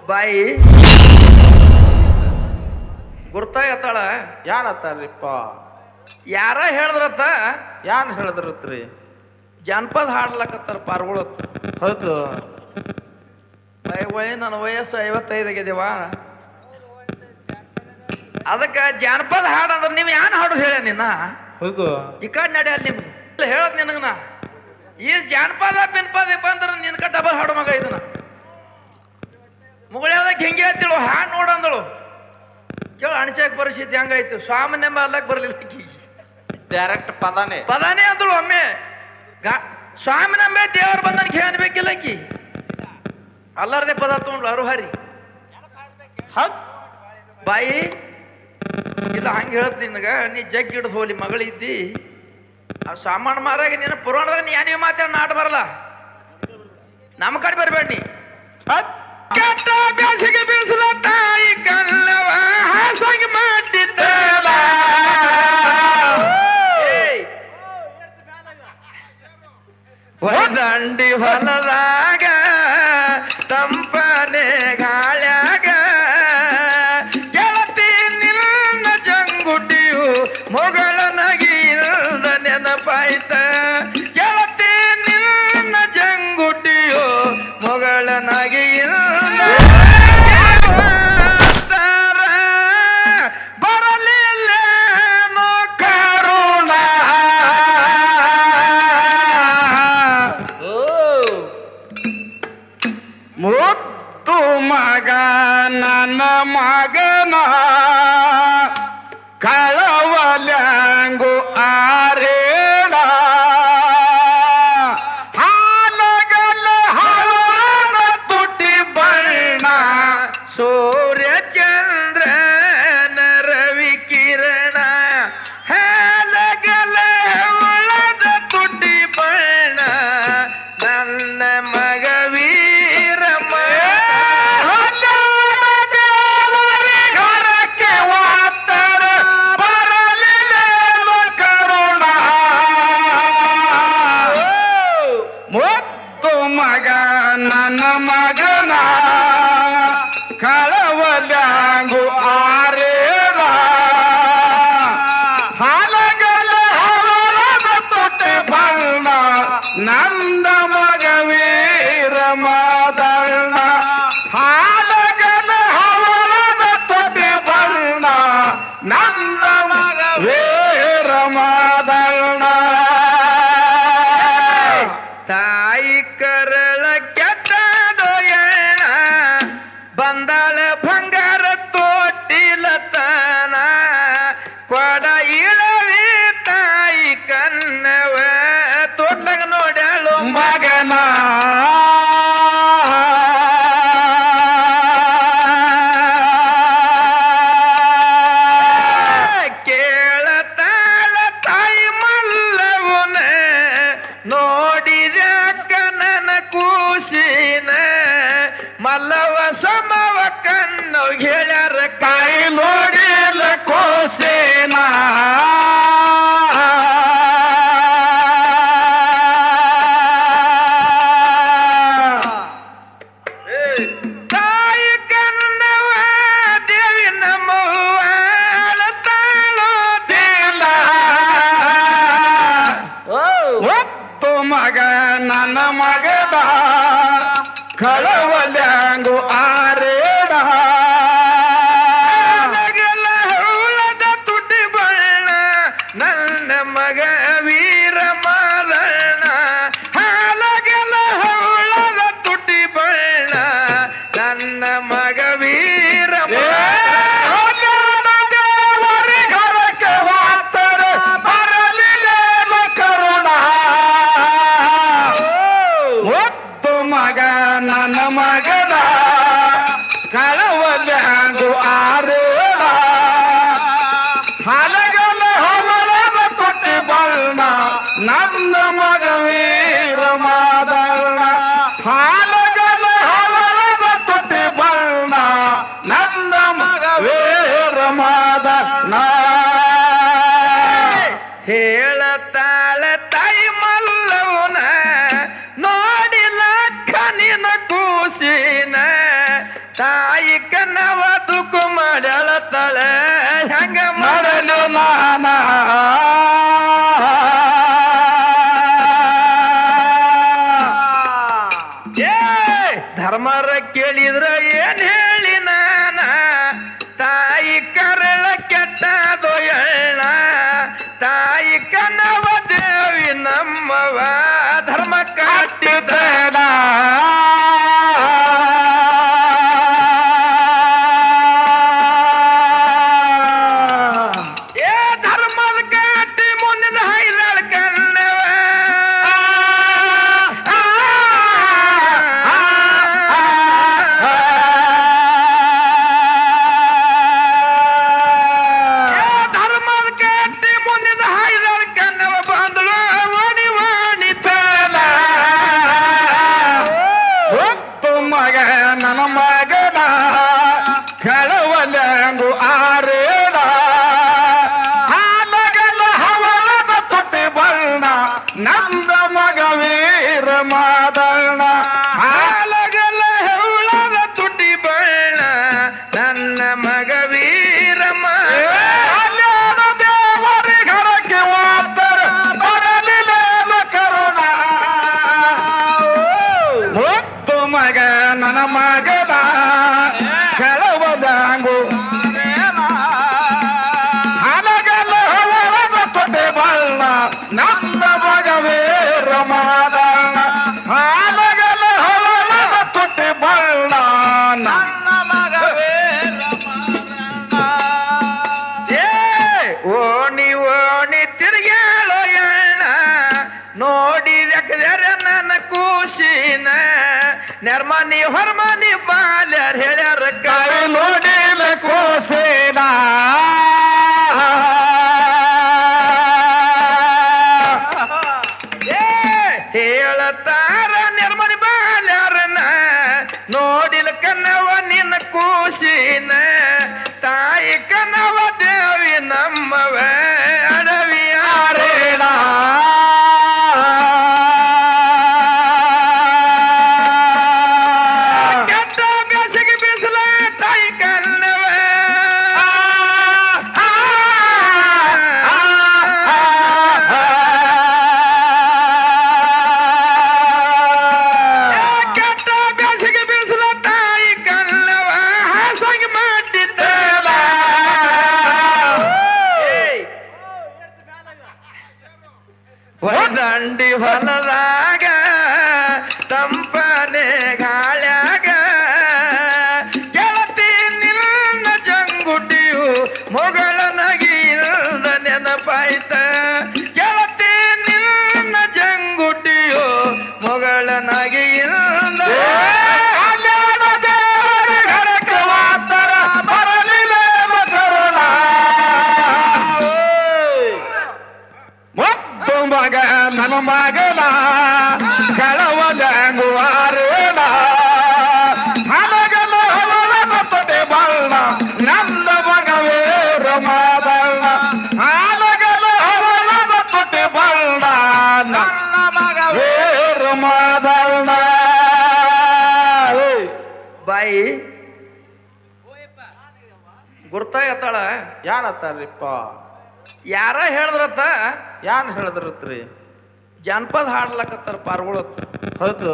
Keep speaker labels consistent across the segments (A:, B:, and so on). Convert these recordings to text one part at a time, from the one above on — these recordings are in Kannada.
A: ಬಾಯಿ ಗುರ್ತಾಗತ್ತಾಳ.
B: ಯಾನತ್ತಾರಿಪ್ಪ?
A: ಯಾರ ಹೇಳಿದ್ರತ್ತ?
B: ಯಾನ್ ಹೇಳಿದ್ರತ್ರಿ?
A: ಜಾನಪದ ಹಾಡ್ಲಕತ್ತಾರ ಪಾರ್ಗಳು.
B: ಹೌದು.
A: ನನ್ನ ವಯಸ್ಸು 55 ಆಗ್ಯದೇವ. ಅದಕ್ಕೆ ಜಾನಪದ ಹಾಡು ಅಂದ್ರೆ ನೀವು ಯಾನ್ ಹಾಡೋದು ಹೇಳ ನಿನ್ನ?
B: ಹೌದು.
A: ಈ ಕಡೆ ನಡೆ ಅಲ್ಲಿ ನಿಮ್ದು ಹೇಳದ್ ನಿನಗನ. ಈ ಜಾನಪದ ಪಿನ್ಪದ ಬಂದ್ರೆ ನಿನ್ಕ ಡಬಲ್ ಹಾಡು ಮಗ ಇದನ್ನ. ಮುಗಳದಕ್ಕೆ ಹೆಂಗೆ ಹೇಳ್ತಿಳು ಹಾಡು ನೋಡಂದಳು. ಕೇಳ ಅಣಚಾಕ್ ಪರಿಸ್ಥಿತಿ ಹೆಂಗಾಯ್ತು. ಸ್ವಾಮಿನ ಅಲ್ಲಕ್ ಬರ್ಲಿಲ್ಲ.
B: ಡೈರೆಕ್ಟ್
A: ಪದಾನೇ ಅಂದಳು ಒಮ್ಮೆ. ಸ್ವಾಮಿನಂಬೆ ದೇವರು ಬಂದನ್ ಕೇಳಬೇಕಿಲ್ಲ ಆಕಿ. ಅಲ್ಲಾರದೆ ಪದ ತಗೊಂಡ್ಲು ಅರುಹರಿ. ಬಾಯಿ ಇಲ್ಲ ಹಂಗೆ ಹೇಳ್ತೀನಿ ನಿನಗ. ನೀ ಜಗ್ ಹಿಡಿದು ಹೋಲಿ ಮಗಳಿದ್ದಿ. ಆ ಸಾಮಾನು ಮಾರಾಗ ನೀನು ಪುರಾಣದಾಗ ನೀ ಏನೇ ಮಾತಾಡ ನಾಟ ಬರಲ್ಲ. ನಮ್ಮ ಕಡೆ ಬರ್ಬೇಡ ನೀ. ಕೆಟ್ಟ ಬ್ಯಾಸಿಗೆ ಬೀಸಲ ತಾಯಿ ಕಲ್ಲವ ಹಾಸಾಗಿ ಮಾಡಿದ್ದಲ್ಲ. ದಂಡಿ ಹೊಲದಾಗ ತಂಪನೆ ಗಾಳ್ಯಾಗ ಗೆಳತಿ ನಿನ್ನ ಜಂಗುಟಿಯು ಮೊಗಳ ನಗಿಲ್ದ ನೆನಪಾಯ್ತ. ಗೆಳತಿ ನಿನ್ನ ಜಂಗುಟಿಯು ಮೊಗಳ ನಗಿಲ್ದ ಬರಲಿಲ್ಲೇನೋ ಕರುಣ. ಮುತ್ತು ಮಗ ನನ್ನ ಮಗನ ಕಳವಲ್ಯಾಂಗು ಆರೇಳ ಹಾಲಗಲ್ಲ ಹಳದ ತುಟಿ ಬಣ್ಣ ಸೂರ್ಯ ಚಂದ್ರನ ರವಿ ಕಿರಣ. ಹಾಲಗಲ್ಲ ಹಳದ ತುಟಿ ಬಣ್ಣ ನನ್ನ ಮಗ ನನ್ನ ಮಗನ ಕಳವಲ್ಯಾಂಗು ಆರೇರ ಹಾಲಗಲ ಹವಳದ ತೊಟ್ಟೆ ಬಣ್ಣ ನಂದ ಮಗ ವೀರ ಮಾದಣ್ಣ. ಹಾಲಗಲ ಹವಳದ ತೊಟ್ಟೆ ಬಣ್ಣ ನಂದ ಮಗ ವೀರ ಮಾದಣ್ಣ. ತಾಯಿ ಕರಳ ಕೆಟ್ಟಡೋಯಣ ಬಂದಾಳ ಬಂಗಾರ ತೋಟಿಲತನ ಕೊಡ ಇಳವಿ ತಾಯಿ ಕನ್ನವ ತೋಟ್ಲಾಗ ನೋಡ್ಯಾಳು ಮಗನ. ಕೇಳತಾಳ ತಾಯಿ ಮಲ್ಲವನ ನೋಡಿದ ಕನನ ಕೂಸಿನ ಮಲ್ಲವ ಸಮವ ಕಣ್ಣು ಹೇಳ್ಯಾರ ಕಾಯಿ ನೋಡಿಲ್ಲ ಕೋಸೇನ. ತಾಯಿ ಕನ್ನವ ದೇವಿ ನಮ್ಮವ್ವ ಅಳತಾಳೋದಿಲ್ಲ. ಮಗ ನನ್ನ ಮಗದ ಕಳವಲ್ಯಾಂಗು ಆರೇಡ ಹುಳದ ತುಟಿ ಬಣ್ಣ ನನ್ನ ಮಗ ವೀರ ಮಾರಣ. ಹಾಲಗೆಲ್ಲ ಹುಳದ ತುಟಿ ಬಣ್ಣ ನನ್ನ ಮಗ ವೀರ ಮಗ ನನ್ನ ಮಗದ ತಾಯಿ ಕನ್ನವ ತುಕು ಮಾಡಳತಳ ಹೆಂಗ
C: ಮಾಡಲು ನಾನ
A: ಏ ಧರ್ಮರ ಕೇಳಿದ್ರ ಏನ್ ಹೇಳಿ ನಾನ ತಾಯಿ ಕರಳ ಕೆಟ್ಟದೋ ಎಳ್ಳ ತಾಯಿ ಕನ್ನವ ದೇವಿ ನಮ್ಮವ ಧರ್ಮ ಕಾಟಿದ ಏ ಧರ್ಮದ ಕಾಟಿ ಮುಂದಿನ ಹೈದಳ ಕನ್ನವ ಏ ಧರ್ಮದ ಕಾಟಿ ಮುಂದಿನ ಹೈದಳ ಕನ್ನವ ಬಂದಳು ಓಡಿ ಓಡಿತಲ
C: ಒತ್ತು ಮಗ ನನ್ನ ಮಗನ ಕಳವಲ್ಯಾಂಗು ಆರೇಳ ಹಾಲಗಲ ಹವಳದ ತುಟಿ ಬಣ್ಣ ನಂದ ಮಗ ವೀರ ಮಾದಣ್ಣ
A: ಹಾಲಗಲ ಹೆವಳದ ತುಟಿ ಬಣ್ಣ ನನ್ನ ಮಗ ವೀರಮ್ಮ
C: ಅಲ್ಯಾದ ದೇವರಿ ಘರಕ್ಕೆ ವಾದರ ಬರಲಿಲ್ಲ ಕರುಣ ಒತ್ತು ಮಗ ನನ್ನ ಮಗನ ಕಳವಲ್ಯಾಂಗು ಹಲಗಲ ಹವಳದ ತುಟಿ ಬಣ್ಣ ನಂದ ಮಗ ವೀರ ಮಾದಣ್ಣ ಹಾಲಗಲ ಹವಳದ ತುಟಿ ಬಣ್ಣ ನನ್ನ ಮಗ
A: ಏ ಓಣಿ ಓಣಿ ತಿರುಗಾಳೋ ಎಣ್ಣ ನೋಡಿ ವ್ಯಕ್ತರ ನನ್ನ ಕೂಸಿನ ನೆರ್ಮನಿ ಹೊರಮನಿ ಬಾಲ್ಯರ್ ಹೇಳ್ಯಾರ
C: ಕೈ ನೋಡಿಲ ಕೋಸೇನ
A: ಏ ಹೇಳತಾರ ನೆರ್ಮನಿ ಬಾಲ್ಯಾರನ ನೋಡಿಲ ಕನ್ನವ ನಿನ್ನ ಕೂಸಿನ ತಾಯಿ ಕನ್ನವ ದೇವಿ ನಮ್ಮವ ಅಡವಿಯಾರೇಳ ಕೆಟ್ಟ ಬೇಸಿಗೆ ಬಿಸಿಲ ತಾಯಿ ಕನ್ನವ ಕೆಟ್ಟ ಬೇಸಿಗೆ ಬಿಸಿಲ ತಾಯಿ ಕನ್ನವ ಹಾಸಾಗಿ ಮಾಡಿದ್ದಲ್ಲ ದಂಡಿ ಹೊಲದಾಗ ತಂಪನೆ ಗಾಳ್ಯಾಗ ಗೆಳತಿ ನಿನ್ನ ಜಂಗುಟಿಯು ಮೊಗಳ ನಗಿಲ್ದ ನೆನಪಾಯ್ತ ಗೆಳತಿ ನಿನ್ನ ಜಂಗುಟಿಯು ಮೊಗಳ ನಗಿಲ್ದ
C: ಅಲ್ಯಾದ ದೇವರ ಘರಕ್ಕೆ ವಾದರ ಬರಲಿಲ್ಲ ಕರುಣ ಒತ್ತು ಮಗ ನನ್ನ ಮಗನ ಕಳವಲ್ಯಾಂಗು ಆರೇಳ ಹಲಗಲ ಹವಳದ ತುಟಿ ಬಣ್ಣ ನಂದ ಮಗ ವೀರ ಮಾದಣ್ಣ ಹಾಲಗಲ ಹವಳದ ತುಟಿ ಬಣ್ಣ ನನ್ನ ಮಗ ವೀರ ಮಾದಣ್ಣ
A: ಬಾಯಿ ಗುರ್ತಾಗತ್ತಾಳ
B: ಯಾನತ್ತಾರಿಪ್ಪ
A: ಯಾರ ಹೇಳಿದ್ರತ್ತ
B: ಯಾನ್ ಹೇಳಿದ್ರತ್ರಿ
A: ಜಾನಪದ ಹಾಡ್ಲಕತ್ತಾರ ಪಾರ್ಗಳು
B: ಹೌದು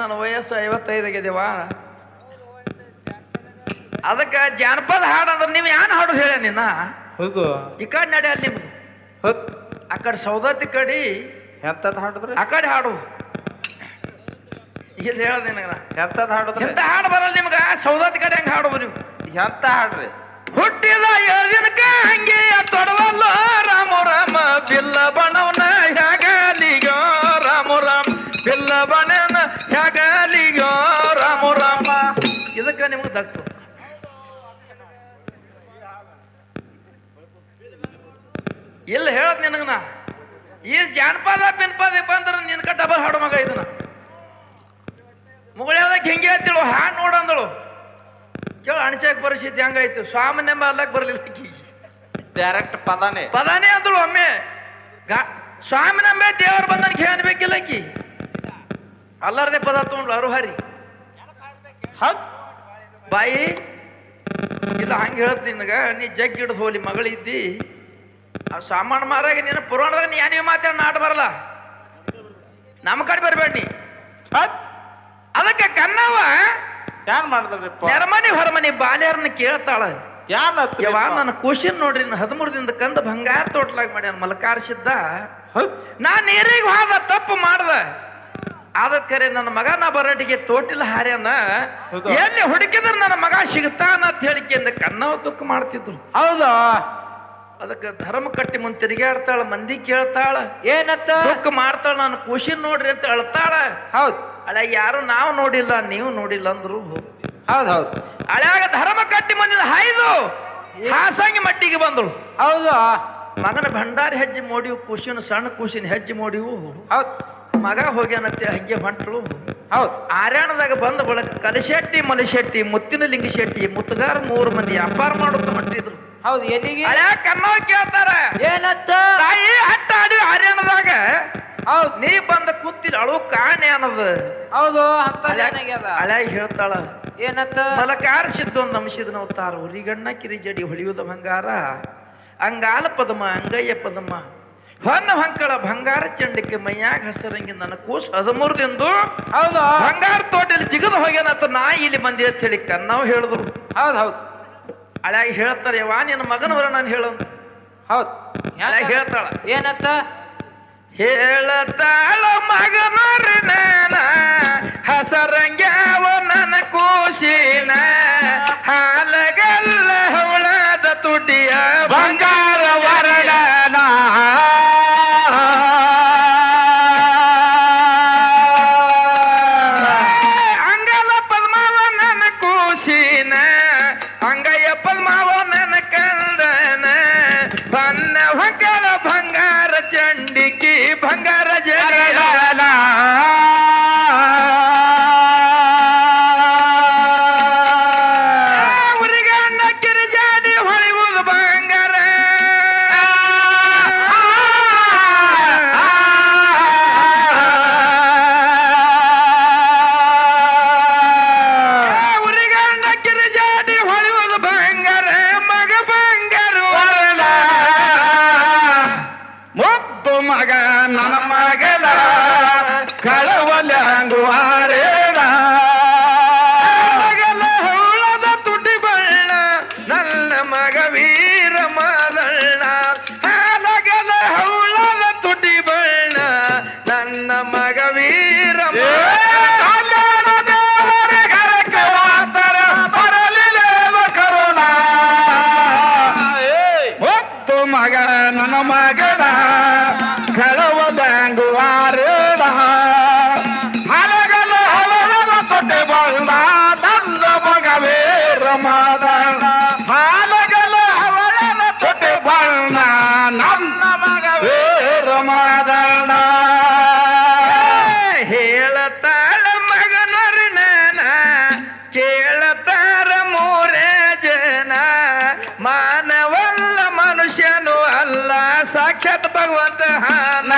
A: ನನ್ನ ವಯಸ್ಸು 55 ಆಗ್ಯದೇವ ಅದಕ್ಕೆ ಜಾನಪದ ಹಾಡು ಅಂದ್ರೆ ನೀವು ಯಾನ್ ಹಾಡು ಹೇಳ ನಿನ್ನ
B: ಹೌದು
A: ಈ ಕಡೆ ನಡೆ ಅಲ್ಲಿ ನಿಮ್ದು
B: ಹೌದ್
A: ಆ ಕಡೆ ಸೌದತ್ತಿ ಕಡೆ
B: ಎಂತದ್ ಹಾಡಿದ್ರಿ
A: ಆ ಕಡೆ ಹಾಡು ಇಲ್ಲಿ ಹೇಳದ್ ನಿನಗ
B: ಎಂತದ್ ಹಾಡಿದ್ರಿ
A: ಎಂತ ಹಾಡು ಬರಲ್ಲ ನಿಮ್ಗ ಸೌದತ್ತಿ ಕಡೆ ಹೆಂಗ್ ಹಾಡು ನೀವು
B: ಎಂತ ಹಾಡ್ರಿ
A: ಹುಟ್ಟಿದ ಯೋಜನಕ ಹಂಗೆ ತೊಡವಲ್ಲ ರಾಮ ರಾಮ ಬಿಲ್ಲ ಬಣವನ ಹ್ಯಾಗಲಿಗೋ ರಾಮ ರಾಮ ಬಿಲ್ಲ ಬಣವನ ಹ್ಯಾಗಲಿಗೋ ರಾಮ ರಾಮ ಇದಕ್ಕ ನಿಮ್ಗೆ ದಕ್ತು ಇಲ್ಲ ಹೇಳದ್ ನಿನಗನ ಈ ಜಾನಪದ ಪಿನ್ಪದ ಬಂದ್ರ ನಿನ್ಕ ಡಬಲ್ ಹಾಡು ಮಗ ಇದನ್ನ ಮುಗಳಾದಕ್ಕೆ ಹೆಂಗೆ ಹೇಳ್ತಿಳು ಹಾಡು ನೋಡಂದಳು ಕೇಳ ಅಣಚಾಕ್ ಪರಿಸ್ಥಿತಿ ಹಂಗಾಯ್ತು ಸ್ವಾಮಿ ನೆಮ್ಮ ಅಲ್ಲಕ್ ಬರ್ಲಿಲ್ಲ ಆಕಿ
B: ಡೈರೆಕ್ಟ್ ಪದಾನೆ
A: ಪದಾನೇ ಅಂದಳು ಒಮ್ಮೆ ಸ್ವಾಮಿ ನಂಬೆ ದೇವ್ರ ಬಂದನ್ ಕೇಳಬೇಕಿಲ್ಲ ಆಕಿ ಅಲ್ಲಾರದೆ ಪದ ತಗೊಂಡ್ಲು ಅರುಹರಿ
B: ಹೌದ್
A: ಬಾಯಿ ಇಲ್ಲ ಹಂಗೆ ಹೇಳ್ತೀನಿ ನಿನಗ ನೀ ಜಗ್ ಹಿಡಿದು ಹೋಲಿ ಮಗಳಿದ್ದಿ ಆ ಸಾಮಾನು ಮಾರಾಗ ನೀನು ಪುರಾಣದಾಗ ನೀ ನೀವು ಮಾತಾಡ ನಾಟ ಬರಲ್ಲ ನಮ್ಮ ಕಡೆ ಬರಬೇಡ ನೀ
B: ಹೌದ್
A: ಅದಕ್ಕೆ ಕನ್ನವ
B: ಏನ್ ಮಾಡಿದ್ರಿಪ್ಪ
A: ನೆರಮನಿ ಹೊರಮನಿ ಬಾಲ್ಯಾರನ್ನ ಕೇಳ್ತಾಳ
B: ಯಾನ್
A: ಯವ್ವ ನನ್ನ ಖುಷಿನ್ ನೋಡ್ರಿ 13 ದಿನದ ಕಂದ ಬಂಗಾರ ತೋಟ್ಲಾಗ ಮಾಡ್ಯಾನ ಮಲಕಾರಿಸಿದ್ದ
B: ಹೌದ್
A: ನಾ ನೀರಿಗೆ ಹೋದ ತಪ್ಪು ಮಾಡ್ದ ಅದಕ್ಕರೆ ನನ್ನ ಮಗ ನಾ ಬರಟಿಗೆ ತೋಟಿಲ್ಲ ಹಾರ್ಯಾನ
B: ಹೌದು.
A: ಎಲ್ಲಿ ಹುಡುಕಿದ್ರೆ ನನ್ನ ಮಗ ಸಿಗ್ತಾನ ಅಂತ ಹೇಳಿಕೆಯಿಂದ ಕನ್ನವ ದುಃಖ ಮಾಡ್ತಿದ್ರು
B: ಹೌದು
A: ಅದಕ್ಕೆ ಧರ್ಮ ಕಟ್ಟಿ ಮುಂದೆ ತಿರುಗಾಡ್ತಾಳ ಮಂದಿ ಕೇಳ್ತಾಳ
B: ಏನತ್ತ
A: ದುಃಖ ಮಾಡ್ತಾಳ ನಾನು ಖುಷಿನ್ ನೋಡ್ರಿ ಅಂತ ಅಳ್ತಾಳ
B: ಹೌದ್
A: ಅಲ್ಲ ಯಾರು ನಾವು ನೋಡಿಲ್ಲ ನೀವು ನೋಡಿಲ್ಲ ಅಂದ್ರು
B: ಹೌದ್ ಹೌದ್
A: ಹಳ್ಯಾಗ ಧರ್ಮ ಕಟ್ಟಿ ಮಂದಿದ ಹಾಯ್ದು ಹಾಸಂಗಿ ಮಟ್ಟಿಗೆ ಬಂದಳು
B: ಹೌದು
A: ಮಗನ ಭಂಡಾರಿ ಹೆಜ್ಜೆ ಮೋಡಿವು ಖುಷಿನ ಸಣ್ಣ ಖುಷಿನ ಹೆಜ್ಜೆ ಮೋಡಿವು
B: ಹೌದ್
A: ಮಗ ಹೋಗ್ಯಾನಂತೆ ಹಂಗೆ ಹೊಂಟಳು
B: ಹೌದ್
A: ಆರ್ಯಾಣದಾಗ ಬಂದ ಬಳಕ ಕಲಿಶೆಟ್ಟಿ ಮಲಿಶೆಟ್ಟಿ ಮುತ್ತಿನ ಲಿಂಗಶೆಟ್ಟಿ ಮುತ್ತುಗಾರ 3 ಮಂದಿ ವ್ಯಾಪಾರ ಮಾಡುತ್ತ ಹೊಂಟಿದ್ರು
B: ಹೌದ್ ಎಲ್ಲಿಗೆ
A: ಹಳ್ಯಾ ಕನ್ನವ ಕೇಳ್ತಾರ
B: ಏನತ್ತ
A: ತಾಯಿ ಹಟ್ಟ ಆಡಿ ಆರ್ಯಾಣದಾಗ
B: ಹೌದ್
A: ನೀ ಬಂದ ಕೂತಿಲ್ಲ ಅಳು ಕಾಣೆ ಅನ್ನದ
B: ಹೌದು ಅಂತ ಏನಾಗ್ಯದ
A: ಹಳ್ಯಾಗ ಹೇಳ್ತಾಳ
B: ಏನತ್ತ
A: ಮಲಕಾರ ಸಿದ್ದೊಂದು ಅಂಶದ ಅವತಾರ ಉರಿಗಣ್ಣ ಕಿರಿಜಡಿ ಹೊಳಿಯುವುದ ಬಂಗಾರ ಅಂಗಾಲ ಪದಮ ಅಂಗಯ್ಯ ಪದಮ ಹೊನ್ನ ಹೊಂಕಳ ಬಂಗಾರ ಚಂಡಕ್ಕೆ ಮೈಯಾಗ ಹಸರಂಗಿ ನನ್ನ ಕೂಸು 13 ದಿನದು
B: ಹೌದು
A: ಬಂಗಾರ ತೋಟಲ್ಲಿ ಜಿಗದ ಹೋಗ್ಯಾನತ್ತ ನಾ ಇಲ್ಲಿ ಬಂದಿ ಅಂತ ಹೇಳಿ ಕನ್ನವ್ ಹೇಳಿದ್ರು
B: ಹೌದ್ ಹೌದ್
A: ಹಳ್ಯಾಗ ಹೇಳ್ತಾರೆ ಯವ್ವ ನಿನ್ನ ಮಗನವರ ನಾನು ಹೇಳಂತ
B: ಹೌದ್
A: ಹಳ್ಯಾಗ ಹೇಳ್ತಾಳ
B: ಏನತ್ತ
A: ಹೇಳತಾಳ ಮಗನೋರಿ ನಾನ ಹಸರಂಗ್ಯಾವ ನನ್ನ ಕೂಸಿನ ಹಾಲಗಲ್ಲ ಹವಳದ ತುಟಿಯ
C: ಬಂಗಾರ ವರಡನ
A: ಅಂಗಲ ಪದ್ಮಾವ ನನ್ನ ಕೂಸಿನ ಅಂಗಯ್ಯ ಪದ್ಮಾವ ನನ್ನ ಕಂದನ ಬನ್ನ ಹೊಂಕಲ ಬಂಗಾರ ಚಂಡಿಕಿ ಬಂಗಾರ ಜರಡ ಉರಿಗಣ್ಣ ಕಿರಿಜಾಡಿ ಹೊಳಿಯುವುದು ಬಂಗಾರ ಉರಿಗಣ್ಣ ಕಿರಿಜಾಡಿ ಹೊಳಿಯುವುದು ಬಂಗಾರ ಮಗ ಬಂಗಾರ
C: ವರಡ ಮುದ್ದು ಮಗ ನನ್ನ ಮಗನ ಕಳವಲ್ಯಾಂಗು ಆರೇಡ
A: ಮಗಲ ಹೌಳದ ತುಟಿ ಬಣ್ಣ ನನ್ನ ಮಗ ವೀರ ಮಾದಣ್ಣ ಹಾಲಗಲ ಹೌಳದ ತುಟಿ ಬಣ್ಣ ನನ್ನ ಮಗ ವೀರ
C: ಮುದ್ದು ಮಗ ನನ್ನ ಮಗನ ಕಳವಲ್ಯಾಂಗು ಆರೇಡ ಹಲಗಲ ಹಲಗಲ ತೊಟ್ಟೆ ಬಣ್ಣ ನನ್ನ ಮಗವೇ ರಮಾದಣ್ಣ ಹಾಲಗಲ ಹವಳನ ತೊಟ್ಟೆ ಬಣ್ಣ ನನ್ನ ಮಗವೇ ರಮಾದಣ್ಣ
A: ಹೇಳತಾಳ ಮಗನರಿ ನಾನ ಕೇಳತಾರ ಮೂರೇ ಜನ ಮಾನವಲ್ಲ ಮನುಷ್ಯನು ಅಲ್ಲ ಸಾಕ್ಷಾತ್ ಭಗವಂತ ಹಾನ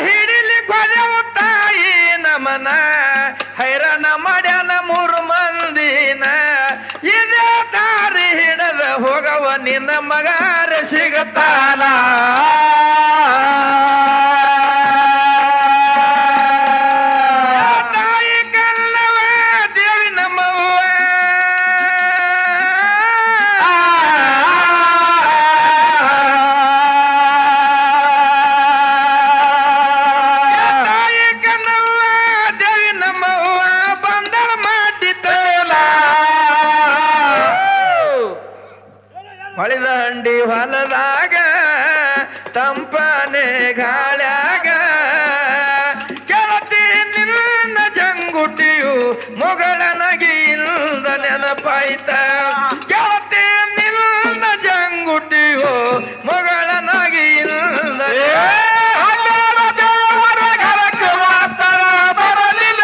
A: ಹಿಡಿಲಿ ಕೊನೆವು ತಾಯಿ ನಮನ ಹೈರಾಣ ಮಾಡ್ಯಾನ 3 ಮಂದಿನ ಇದೇ ದಾರಿ ಹಿಡದ ಹೋಗವ ನಿನ್ನ ಮಗಾರ ಸಿಗತಾನ ತಾಯಿ ಕಲ್ಲವ ದೇವಿ ನಮ್ಮವ್ವ ತಾಯಿ ಕಲ್ಲವ ದೇವಿ ನಮ್ಮವ್ವ ಬಂದಳ ಮಾಡಿದ್ದಲ್ಲ ಹೊಳಿದ ಹಂಡಿ ಹೊಲದಾಗ ತಂಪನೆ ಗಾಳ್ಯಾಗ ಗೆಳತಿ ನಿನ್ನ ಜಂಗುಟಿಯು ಮೊಗಳ ನಗಿಯಿಂದ ನೆನಪಾಯ್ತ ಗೆಳತಿ ನಿನ್ನ ಜಂಗುಟಿಯು ಮೊಗಳ ನಗಿಯಿಂದ
C: ದೇವರ ಘರಕ್ಕೆ ಮಾತರ ಬರಲಿಲ್ಲ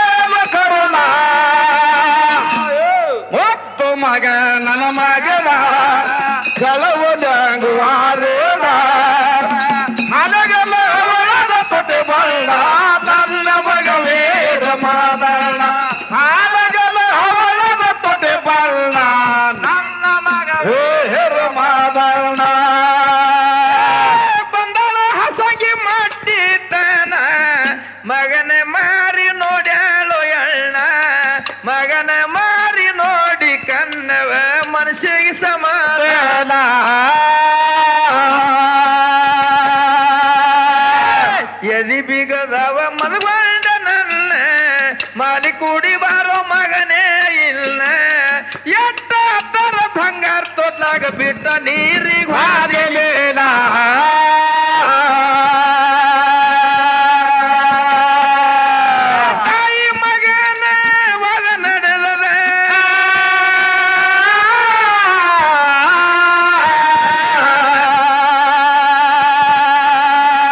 C: ಕರುಣ ಮುದ್ದು ಮಗ ನನ್ನ ಮಗನ ಕಳವಲ್ಯಾಂಗು ಆರೇಡ ಹಲಗಲ ಒಳದ ತೊಟ್ಟೆ ಮಾದಣ್ಣ
A: ಬಂದಳ ಹಸಗಿ ಮಟ್ಟಿತನ ಮಗನ ಮಾರಿ ನೋಡ್ಯಾಳು ಎಳ್ಳ ಮಗನ ಮಾರಿ ನೋಡಿ ಕನ್ನವ ಮನಸ್ಸಿಗೆ ಸಮಾನ ಎದಿ ಬಿಗದವ ಮದುಗೊಂಡ ನನ್ನ ಮಾಲಿ ಕೂಡಿ ಬಾರೋ ಮಗನೇ ಇಲ್ಲ ಎಟ್ಟ ತರ ಬಂಗಾರ ತೋಟ್ಲಾಗ ಬಿಟ್ಟ ನೀರಿಗೆ
C: ಹಾದಿಲೇನ
A: ತಾಯಿ ಮಗನ ಒಳ ನಡೆದದ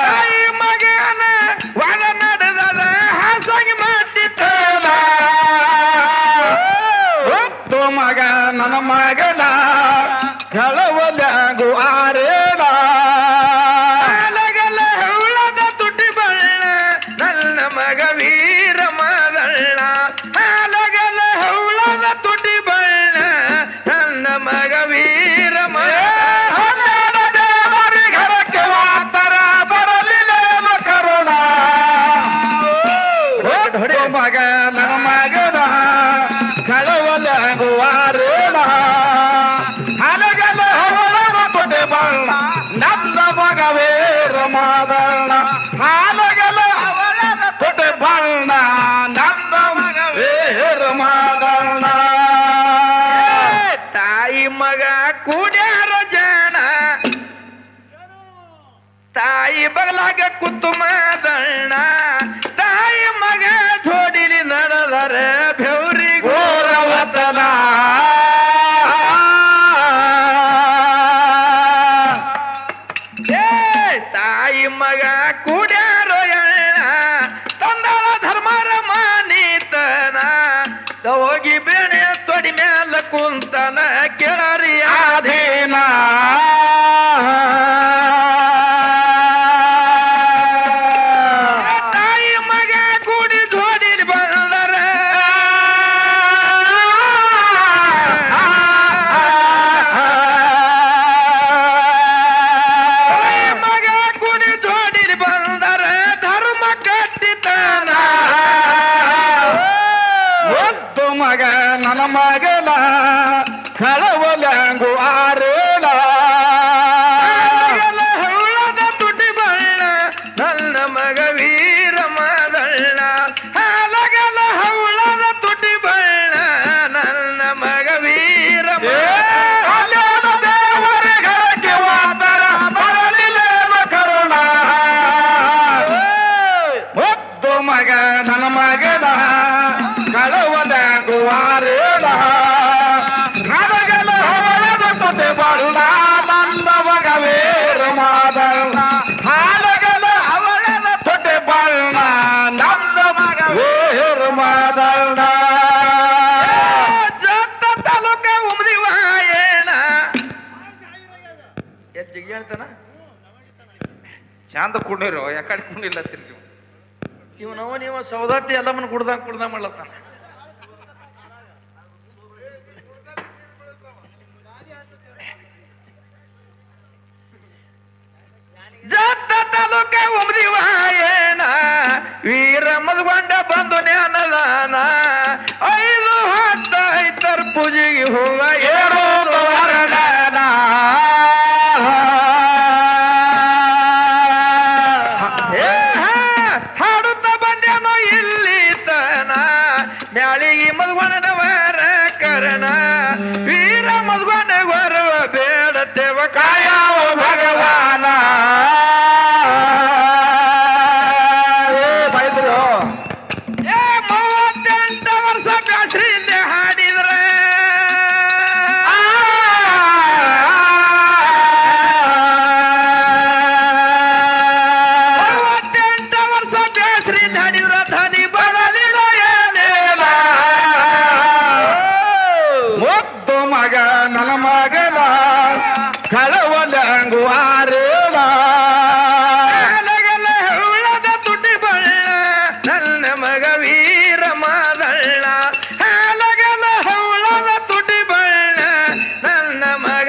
A: ತಾಯಿ ಮಗನ ಒಳ ನಡೆದದ ಹಾಸಾಗಿ ಮಾಡಿಟ್ಟ
C: ಒತ್ತು ಮಗ ನನ್ನ ಮಗನ ಕಳವಲ್ಯಾಗು ಆರೇಳ
A: ಅಲಗಲ ಹುಳದ ತುಟಿ ಬಳ್ಳ ನನ್ನ ಮಗ ವೀರ ಮಾದಳ್ಳ ಅಲಗಲ ಹುಳದ ತುಟಿ ಬಳ್ಳ ನನ್ನ ಮಗ ವೀರ
C: ದೇವರಿಗರಕ್ಕೆ ವಾರ್ತರ ಬರಲಿಲ್ಲ ಕರುಣ ಒತ್ತು ಮಗ ನನ್ನ ಮಗನ ಕಳವಲ್ಯಾಗು ಆರೇಳ ಹಲಗಲ ಹವಳವ ಕೊಟ್ಟೆ ಬಳ್ಳ ನನ್ನ ಮಗ ವೀರ ಮಾದಣ್ಣ ಹಾಲಗಲ ಕೊಟ್ಟೆ ಬಣ್ಣ ನನ್ನ ಮಗ ವೀರ ಮಾದಣ್ಣ
A: ತಾಯಿ ಮಗ ಕೂಡ್ಯಾರ ಜನ ತಾಯಿ ಬಗಲಾಗ ಕುತ್ತು ಮಾದಣ್ಣ ತಾಯಿ ಮಗ ಜೋಡಿಲಿ ನಡೆದರ ಬೆವ್ರಿ
C: ಘೋರವತನ
A: ತಾಯಿ ಮಗ ಕೂಡ್ಯಾರೋ ಎಳ್ಳ ತಂದಳ ಧರ್ಮರ ಮಾನೀತನ ಹೋಗಿ ಬೇಣೆ ತೊಡಿ ಮ್ಯಾಲ ಕುಂತನ ಕೆಳರಿ
C: ಅಧೀನ
A: ತಾಯಿ ಮಗ ಕೂಡಿ ಜೋಡಿಲಿ ಬಂದರ ತಾಯಿ ಮಗ ಕೂಡಿ ಜೋಡಿಲಿ ಬಂದರ ಧರ್ಮ ಕಟ್ಟಿತನ
C: ಒತ್ತು ಮಗ ನನ್ನ ಮಗನ ಕಳವಲ್ಯಾಂಗು ಆರೇಳ
A: ಅಲಗಲ ಹುಳದ ತುಟಿ ಬಳ್ಳ ನನ್ನ ಮಗ ವೀರ ಮಾದಳ್ಳ ಅಲಗಲ ಹುಳದ ತುಟಿ ಬಳ್ಳ ನನ್ನ ಮಗ ವೀರ
C: ಅಲ್ಲೇನ ದೇವರಿಗರಕ್ಕೆ ವಾರ್ತರ ಬರಲಿಲ್ಲ ಕರುಣ ಒತ್ತು ಮಗ ನನ್ನ ಮಗನ ಕಳವಲ್ಯಾಂಗು ಆರೇಳ ನನಗೆಲ್ಲ ಹೊರದ ಕೊಟ್ಟೆ ಬಳ್ಳ ನನ್ನ ಮಗ ವೀರ ಮಾದಣ್ಣ ಹಾಲಗಲ ಅವಳನ ತೊಟ್ಟೆ ಬಳ್ಳ ನನ್ನ ಮಗ ವೀರ ಮಾದಣ್ಣ
A: ಜತ್ತ ತಾಲೂಕ ಉಮ್ದಿವ ಏನ ಎಲ್ಲಿ ಜಿಗಿ ಹೇಳ್ತಾನ
B: ಶಾಂತ ಕುಂಡಿರು ಯಾಕಡೆ ಕುಂಡಿಲ್ಲ ತಿರ್ಗಿ
A: ನೀವು ಸೌದಾತಿ ಎಲ್ಲಮ್ಮನ ಕುಡ್ದ ಮಾಡ್ಲತ್ತಾನ ಜತ್ತ ತಾಲೂಕ ಉಮ್ದಿವ ಏನ ವೀರ ಮದುಗೊಂಡ ಬಂದು ಜ್ಞಾನದಾನ 5 10 ಐತರ ಪೂಜೆಗೆ ಹೋಗ
C: ಏರೋ ವರ್ಣನ
A: ಹಾಡುತ್ತಾ ಬಂದ್ಯಾನೋ ಇಲ್ಲಿ ತನ ಮ್ಯಾಳಿಗೆ ಮದುಗೊಂಡವರ ಕರಣ ವೀರ ಮದುಗೊಂಡ ಬರುವ ಬೇಡತ್ತೇವ
C: ಕಾಯವ ಭಗವಾನ ಬೈದ್ರು
A: 38 ವರ್ಷ ಬ್ಯಾಸ್ರಿಂದ ಹಾಡಿದ್ರ ವರ್ಷ ಬ್ಯಾಸ್ರಿಂದ ಹಾಡಿದ್ರ ಧನಿ ಬರಲಿಲ್ಲ ಏನೇನ
C: ಮುದ್ದು ಮಗ ನನ್ನ ಮಗನ ಕಳವಲ್ಯಾಂಗು ಆರೇಳ
A: ಅಲಗಲ ಹುಳದ ತುಟಿ ಬಳ್ಳ ನನ್ನ ಮಗ ವೀರ ಮಾದಳ್ಳ ಅಲಗಲ ಹುಳದ ತುಟಿ ಬಳ್ಳ ನನ್ನ ಮಗ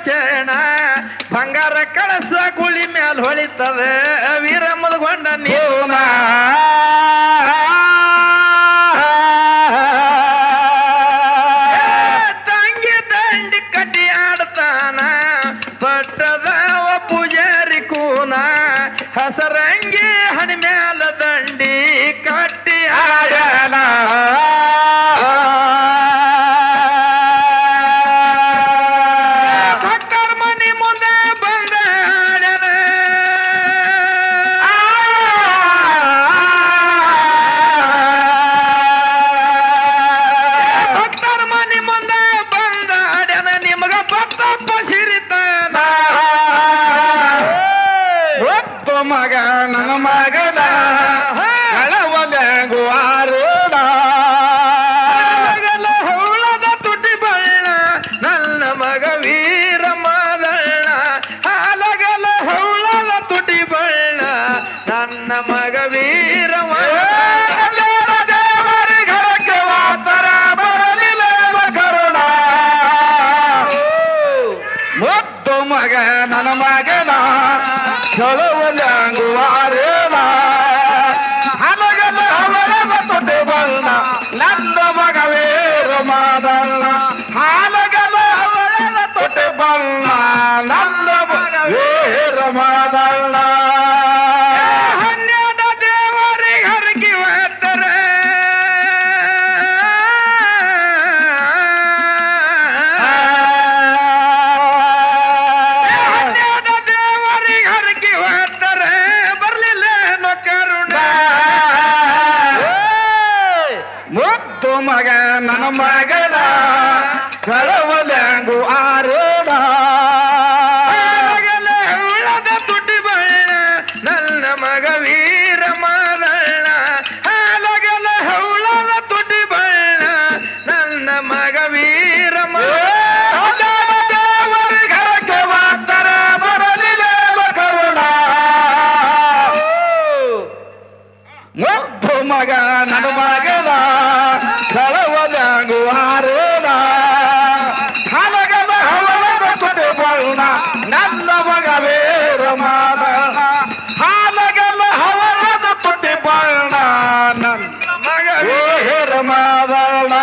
A: ಚೇಣ ಬಂಗಾರ ಕಳಸ ಗುಳಿ ಮ್ಯಾಲ ಹೊಳಿತದೆ ವೀರ ಮುದಗೊಂಡ ನೀವು ತಂಗಿ ದಂಡಿ ಕಟ್ಟಿ ಆಡ್ತಾನ ಪಟ್ಟದವ ಪೂಜಾರಿ ಕೂನ ಹಸರಂಗಿ ಹಣಿ ಮ್ಯಾಲ ದಂಡಿ ಕಟ್ಟಿ ಆಡನ ಭಕ್ತರ ಮನಿ ಮುಂದೆ ಬಂದ ಆಡನ ಭಕ್ತರ ಮನಿ ಮುಂದೆ ಬಂದ ಆಡನ ನಿಮಗ ಭಕ್ತಪ್ಪ ಸಿರಿತಾನ
C: ಒತ್ತು ಮಗ ನನ್ನ ಮಗನ ಕಳವಲೆಂಗು ಆರೋಣ
A: ಮಗಲ ಹೌಳದ ತುಟಿ ಬಳ್ಳ ನನ್ನ ಮಗ ವೀರ ಮಾದಳ್ಳ ಹಾಲಗಲ ಹೌಳದ ತುಟಿ ಬಳ್ಳ ನನ್ನ ಮಗ ವೀರ
C: ದೇವರಿಗರಕ್ಕೆ ವಾತರ ಬರಲಿಲ್ಲ ಕರುಣ ಮುದ್ದು ಮಗ ನನ್ನ ಮಗನ ಕಳವಲೆಂಗು ಆರೋಣ ಹಲಗಲ ಹವಳದ ತೊಟ್ಟೆ ಬಣ್ಣ ನನ್ನ ಮಗ ವೀರ ಮಾದಣ್ಣ ಹಾಲಗಲ ಹವಳದ ತೊಟ್ಟೆ ಬಣ್ಣ ನನ್ನ ಮಗ ವೀರ ಮಾದಣ್ಣ
A: ಹನ್ನೆರಡ ದೇವರಿಗೆ ಹರಗಿ ಹೋಗ್ತಾರೆ ಹನ್ನೆರಡ ದೇವರಿಗೆ ಹರಗಿ ಹೋಗ್ತಾರೆ ಬರ್ಲಿಲ್ಲ ಕರುಣ
C: ಮುದ್ದು ಮಗ ನನ್ನ ಮಗನ ಕಳವಲೆಂಗು ಆರೋಣ
A: ಹಾಲಗಲ ಹೌಳದ ತುಟಿ ಬಳ್ಳ ನನ್ನ ಮಗ ವೀರ ಮಾದಳ್ಳ ಹಾಲಗಲ ಹೌಳದ ತುಟಿ ಬಳ್ಳ ನನ್ನ ಮಗ ವೀರ
C: ದೇವರಿಗರಕ್ಕೆ ವಾತರ ಬರಲಿಲ್ಲ ಕರುಣ ಮುದ್ದು ಮಗ ನನ್ನ ಮಗನ ಕಳವಲೆಂಗು ಆರೋಣ ಹಲಗಲ ಹವಳದ ತುಟಿ ಬಣ್ಣ ನನ್ನ ಮಗ ವೀರ ಮಾದಣ್ಣ ಹಾಲಗಲ ಹವಳದ ತುಟಿ ಬಣ್ಣ ನನ್ನ
A: ಮಗ
C: ವೀರ ಮಾದಣ್ಣ